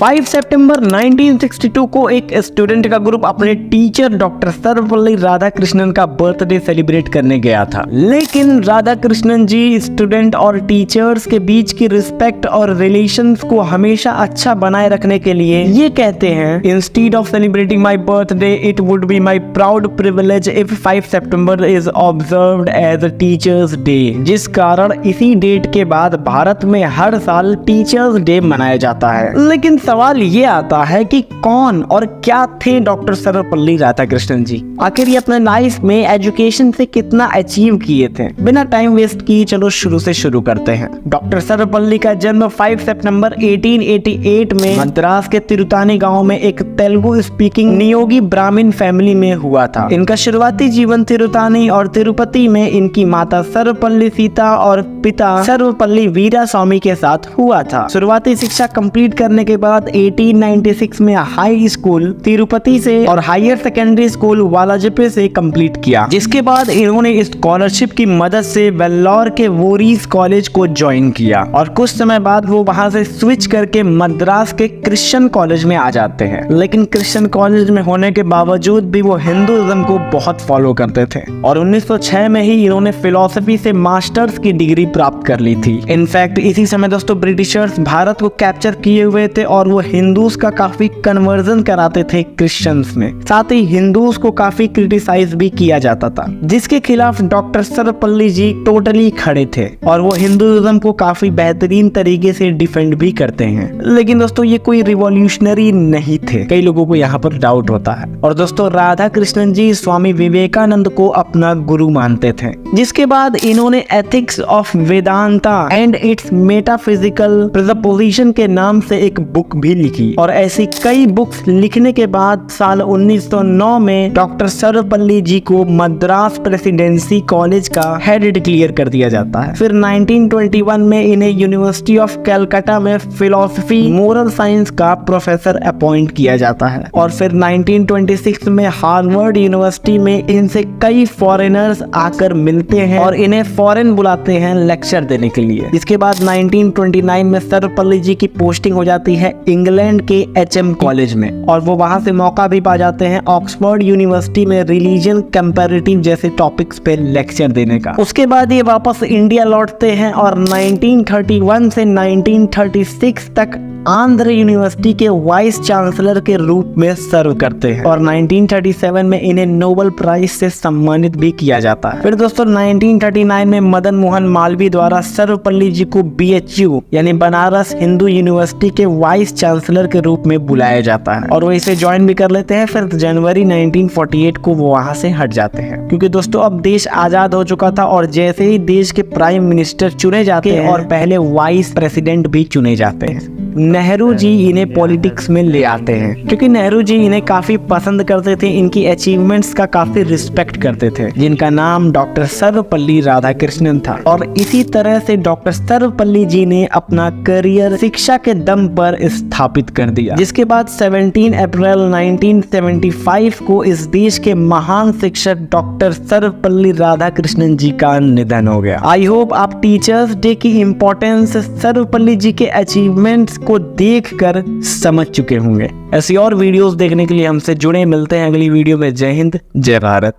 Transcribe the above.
5 सितंबर 1962 को एक स्टूडेंट का ग्रुप अपने टीचर डॉक्टर सर्वपल्ली राधाकृष्णन का बर्थडे सेलिब्रेट करने गया था। लेकिन राधाकृष्णन जी स्टूडेंट और टीचर्स के बीच की रिस्पेक्ट और रिलेशंस को हमेशा अच्छा बनाए रखने के लिए ये कहते हैं, instead of celebrating my birthday it would be my proud privilege if 5 September is observed as teachers day. जिस कारण इसी डेट के बाद भारत में हर साल टीचर्स डे मनाया जाता है। लेकिन सवाल ये आता है कि कौन और क्या थे डॉक्टर सर्वपल्ली राधाकृष्णन जी, आखिर ये अपने लाइफ में एजुकेशन से कितना अचीव किए थे। बिना टाइम वेस्ट किए चलो शुरू से शुरू करते हैं। डॉक्टर सर्वपल्ली का जन्म 5 सितंबर 1888 में मद्रास के तिरुतानी गांव में एक तेलुगु स्पीकिंग नियोगी ब्राह्मण फैमिली में हुआ था। इनका शुरुआती जीवन तिरुतानी और तिरुपति में इनकी माता सर्वपल्ली सीता और पिता सर्वपल्ली वीरा स्वामी के साथ हुआ था। शुरुआती शिक्षा कंप्लीट करने के बाद 1896 में हाई स्कूल तिरुपति से और हायर सेकेंडरी स्कूल वालाजपे से कंप्लीट किया, जिसके बाद इन्होंने स्कॉलरशिप की मदद से वेल्लोर के वोरीज कॉलेज को ज्वाइन किया और कुछ समय बाद वो वहां से स्विच करके मद्रास के क्रिश्चियन कॉलेज में आ जाते हैं। लेकिन क्रिश्चियन कॉलेज में होने के बावजूद भी वो हिंदुइज्म को बहुत फॉलो करते थे और 1906 में ही इन्होंने फिलोसफी से मास्टर्स की डिग्री प्राप्त कर ली थी। इनफैक्ट इसी समय दोस्तों ब्रिटिशर्स भारत को कैप्चर किए हुए थे और वो हिंदूज का काफी कन्वर्जन कराते थे क्रिश्चियंस में। साथ ही हिंदूज को काफी क्रिटिसाइज भी किया जाता था, जिसके खिलाफ डॉक्टर सर्वपल्ली जी टोटली खड़े थे और वो हिंदुइज्म को काफी बेहतरीन तरीके से डिफेंड भी करते हैं। लेकिन दोस्तों ये कोई रिवॉल्यूशनरी नहीं थे, कई लोगों को यहाँ पर डाउट होता है। और दोस्तों राधा कृष्णन जी स्वामी विवेकानंद को अपना गुरु मानते थे, जिसके बाद इन्होंने ethics of Vedanta and its metaphysical presupposition के नाम से एक बुक भी लिखी और ऐसी कई बुक्स लिखने के बाद साल 1909 में डॉक्टर सर्वपल्ली जी को मद्रास प्रेसिडेंसी कॉलेज का हेड डिक्लेयर कर दिया जाता है। फिर 1921 में इन्हें यूनिवर्सिटी ऑफ कलकत्ता में फिलोसफी मोरल साइंस का प्रोफेसर अपॉइंट किया जाता है और फिर 1926 में हार्वर्ड यूनिवर्सिटी में इनसे कई फॉरेनर्स आकर मिलते हैं और इन्हें फॉरेन बुलाते हैं लेक्चर देने के लिए। इसके बाद 1929 में सर्वपल्ली जी की पोस्टिंग हो जाती है इंग्लैंड के HM कॉलेज में और वो वहां से मौका भी पा जाते हैं ऑक्सफोर्ड यूनिवर्सिटी में रिलीजन कंपैरेटिव जैसे टॉपिक्स पे लेक्चर देने का। उसके बाद ये वापस इंडिया लौटते हैं और 1931 से 1936 तक आंध्र यूनिवर्सिटी के वाइस चांसलर के रूप में सर्व करते हैं और 1937 में इन्हें नोबेल प्राइज से सम्मानित भी किया जाता है। फिर दोस्तों 1939 में मदन मोहन मालवीय द्वारा सर्वपल्ली जी को BHU यानी बनारस हिंदू यूनिवर्सिटी के वाइस चांसलर के रूप में बुलाया जाता है और वो इसे ज्वाइन भी कर लेते हैं। फिर जनवरी 1948 को वो वहां से हट जाते हैं, क्योंकि दोस्तों अब देश आजाद हो चुका था और जैसे ही देश के प्राइम मिनिस्टर चुने जाते हैं और पहले वाइस प्रेसिडेंट भी चुने जाते हैं, नेहरू जी इन्हें पॉलिटिक्स में ले आते हैं, क्योंकि नेहरू जी इन्हें काफी पसंद करते थे, इनकी अचीवमेंट्स का काफी रिस्पेक्ट करते थे, जिनका नाम डॉक्टर सर्वपल्ली राधाकृष्णन था। और इसी तरह से डॉक्टर सर्वपल्ली जी ने अपना करियर शिक्षा के दम पर स्थापित कर दिया, जिसके बाद 17 अप्रैल 1975 को इस देश के महान शिक्षक डॉक्टर सर्वपल्ली राधाकृष्णन जी का निधन हो गया। आई होप आप टीचर्स डे की इम्पोर्टेंस सर्वपल्ली जी के अचीवमेंट्स को देखकर समझ चुके होंगे। ऐसी और वीडियोस देखने के लिए हमसे जुड़े, मिलते हैं अगली वीडियो में। जय हिंद, जय भारत।